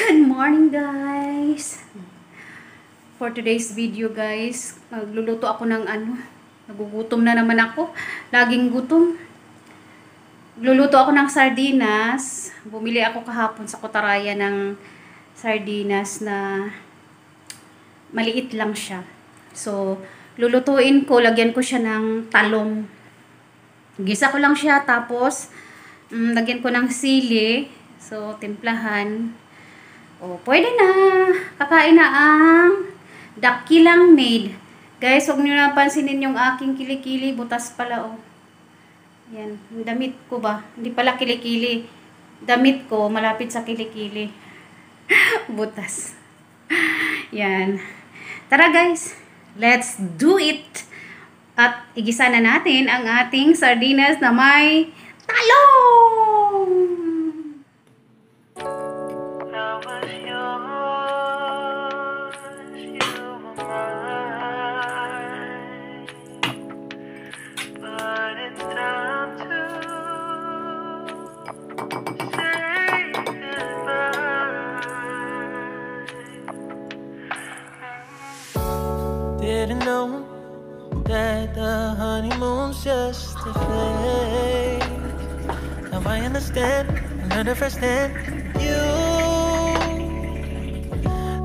Good morning, guys. For today's video, guys, magluluto ako ng nagugutom na naman ako. Laging gutom. Luluto ako ng sardinas. Bumili ako kahapon sa Kotaraya ng sardinas na maliit lang siya. So, lulutuin ko, lagyan ko siya ng talong. Gisa ko lang siya, tapos lagyan ko ng sili. So, timplahan. O, pwede na. Kakain na ang dakilang made. Guys, huwag nyo na pansinin yung aking kilikili. Butas pala, oh. Yan. Yung damit ko ba? Hindi pala kilikili. Damit ko, malapit sa kilikili. Butas. Yan. Tara, guys. Let's do it. At igisa na natin ang ating sardinas na may talong. Didn't know that the honeymoon's just a phase. Now I understand, I learned it firsthand. You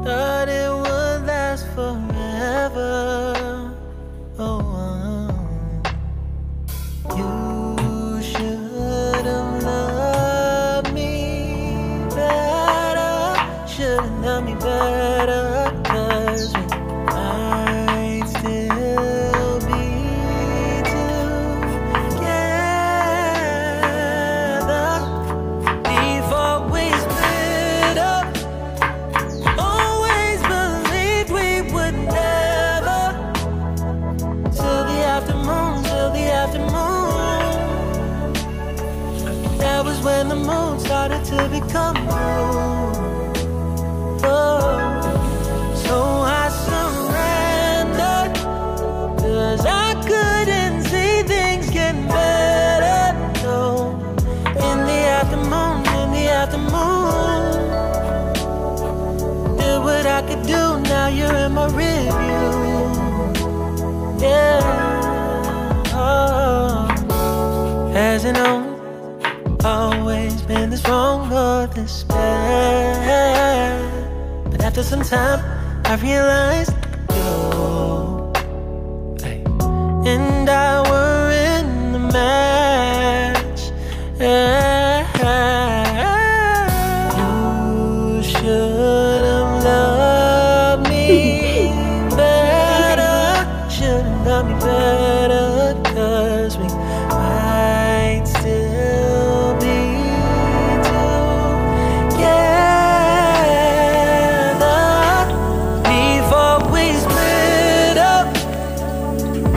thought it would last forever. Oh, you should have loved me better. Should have loved me better, 'cause might still be together before we split up. Always believed we would never, till the afternoon, till the afternoon. That was when the moon started to become blue. Oh, so I surrendered, 'cause I couldn't see things getting better. No, in the afternoon, did what I could do, now you're in my review. Yeah, oh. Hasn't always been this wrong or this bad, but after some time I realized you and I were in the match. You should have loved me better. Should have loved me better, 'cause we might still be together before we split up.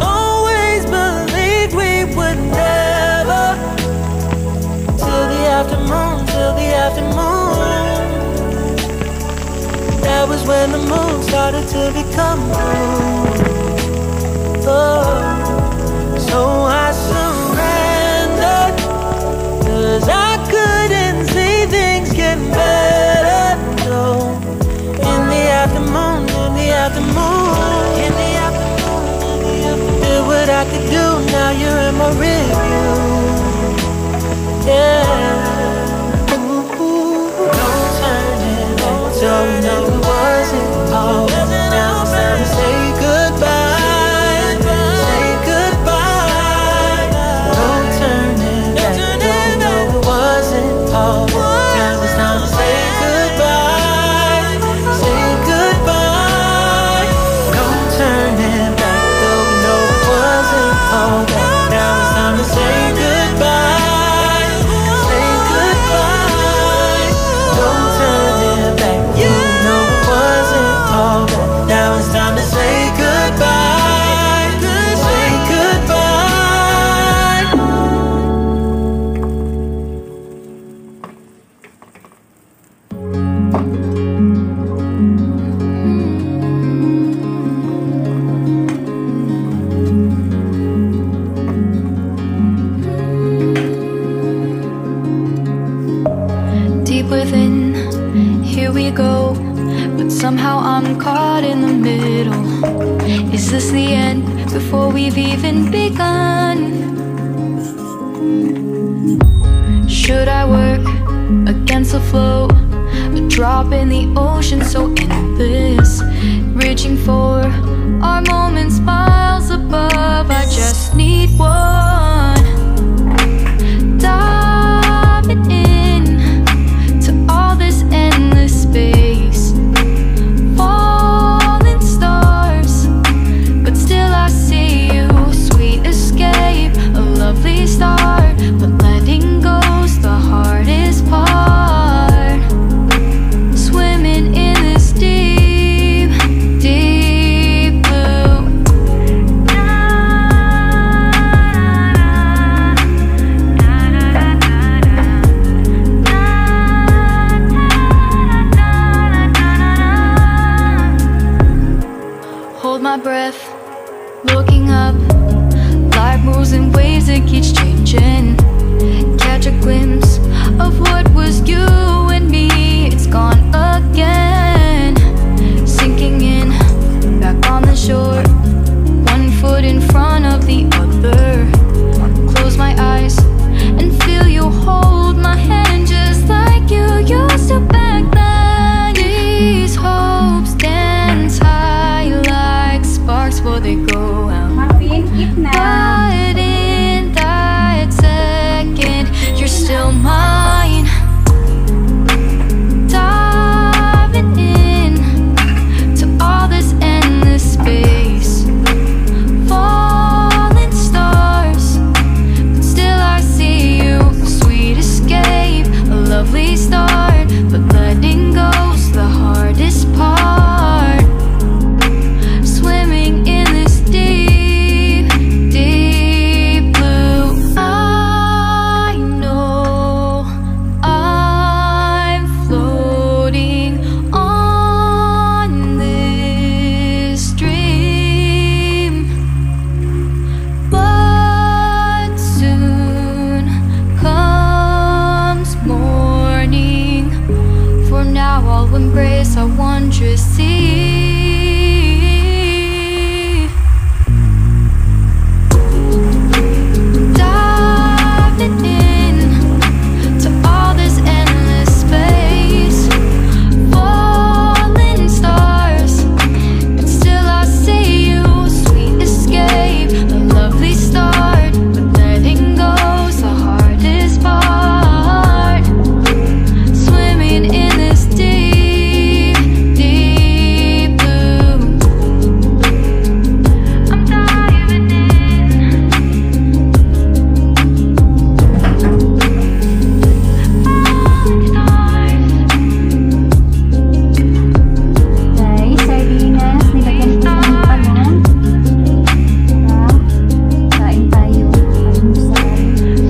Always believed we would never, till the afternoon, till the afternoon. That was when the moon started to become blue. Oh, so I surrendered, 'cause I couldn't see things getting better. No, in the afternoon, in the afternoon, in the afternoon, did what I could do, now you're in my review. Yeah, ooh, no turning back, don't know it wasn't all. Now it's time to say goodbye, say goodbye. No turning back, don't know it wasn't all. Now it's time to say goodbye, say goodbye. No turning back, though we know it wasn't all. Now it's time to say goodbye, say goodbye. No turning back, you know it wasn't all. Now it's time to say goodbye, say goodbye. Deep within, here here we go, but somehow I'm caught in the middle. Is this the end before we've even begun? Should I work against the flow? A drop in the ocean so endless, reaching for our moments miles above. I just need one. Diving in to all this endless space, falling stars, but still I see you. Sweet escape, a lovely start, but letting go's the hardest part. Swimming in this deep, deep blue. Hold my breath, looking up. Life moves in waves, it keeps changing. Catch a glimpse of what was you and me. It's gone again, sinking in, back on the shore. One foot in front of the other. Close my eyes and feel you hold my hand just like you used to back then. These hopes dance high like sparks before they go out. Muffin, eat na. But in that second, you're still mine. Diving in to all this endless space, falling stars, but still I see you. Sweet escape, a lovely start, but letting go's the hardest part. Swimming in this deep, deep blue. I know I'm floating on this dream, but soon comes morning. For now I'll embrace our wondrous sea. Diving in to all this endless space, falling stars, but still I see you. Sweet escape, a lovely start, but letting go's the hardest part. Swimming in this deep, deep blue. I'm diving in. Falling stars. Guys, sardinas. Nilagyan ko ng talong. Kain tayo. Almusal.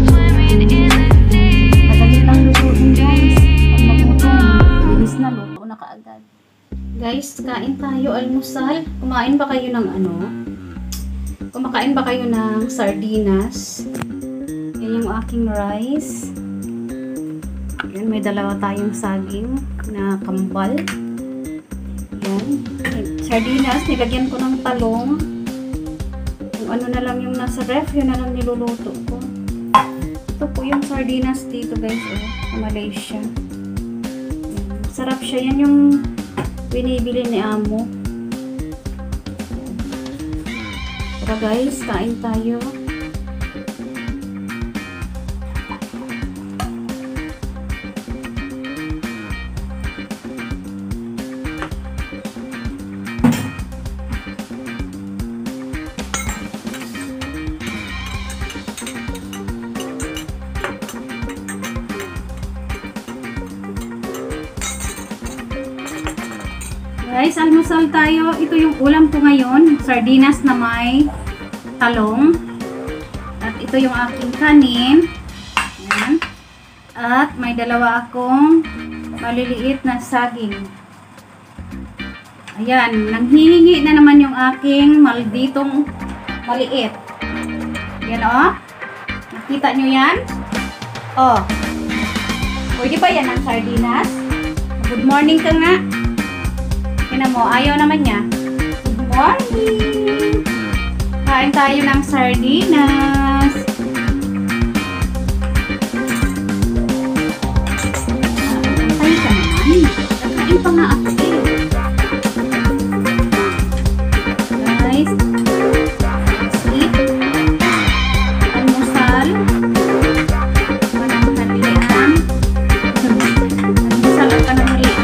Swimming in this deep. Madali lang lutuin, guys. Pag magutom, bilis na, luto na kaagad. Guys, kain tayo, almusal. Kumain ba kayo ng ano? Kumakain ba kayo ng sardinas? Yan yung aking rice. Yan, may dalawa tayong saging na kambal. Yan. Sardinas, nilagyan ko ng talong. Kung ano na lang yung nasa ref, yun na lang niluluto ko. Ito po yung sardinas dito, guys, sa Malaysia. Yan. Sarap siya. Yan yung binibili ni Amo. Tara guys, kain tayo. Guys, almusal tayo. Ito yung ulam ko ngayon. Sardinas na may talong. At ito yung aking kanin. Ayan. At may dalawa akong maliliit na saging. Ayan. Nanghihingi na naman yung aking malditong maliit. Yan o. Nakita nyo yan? O. Pwede ba yan ang sardinas? Good morning ka nga. Tingnan mo, ayaw naman niya. Good morning! Kain tayo ng sardinas. Kain ka naman. Kain pa nga ako eh. Guys, sleep. Almusal. Pananghalian. Almusal at pananghalian.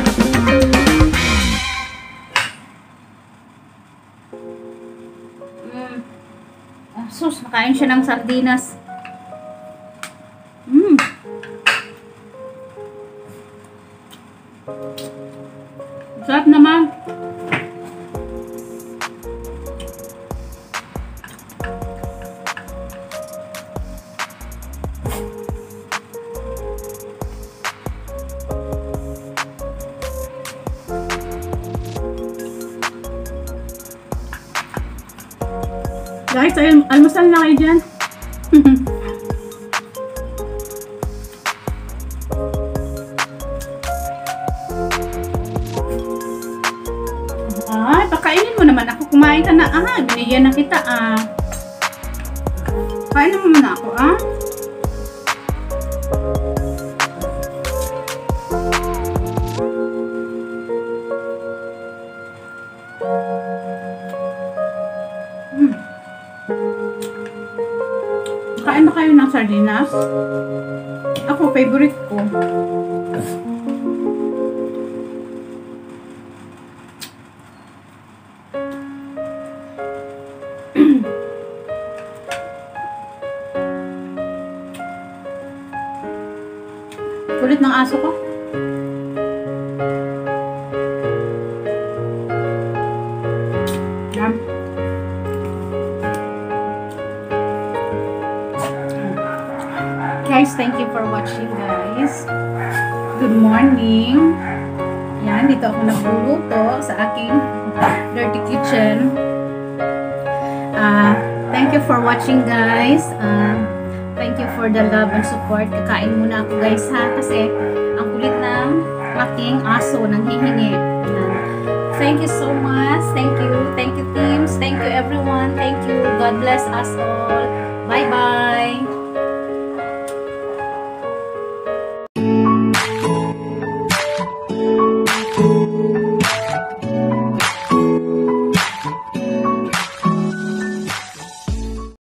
Sus, makain siya ng sardinas. Sarap naman. Guys, almusal na kayo dyan. Ay, pakainin mo naman ako. Kumain ka na. Binigyan na kita. Kain naman na ako. Kain na kayo ng sardinas? Ako, favorite ko. Kulit ng aso ko. Yan. Guys, thank you for watching, guys. Good morning. Yan, dito ako nagluluto sa aking dirty kitchen. Thank you for watching, guys. Thank you for the love and support. Kakain muna ako, guys, ha, kasi ang kulit ng aking aso nang hihingi. Thank you so much. Thank you. Thank you, teams. Thank you, everyone. Thank you. God bless us all. Bye-bye.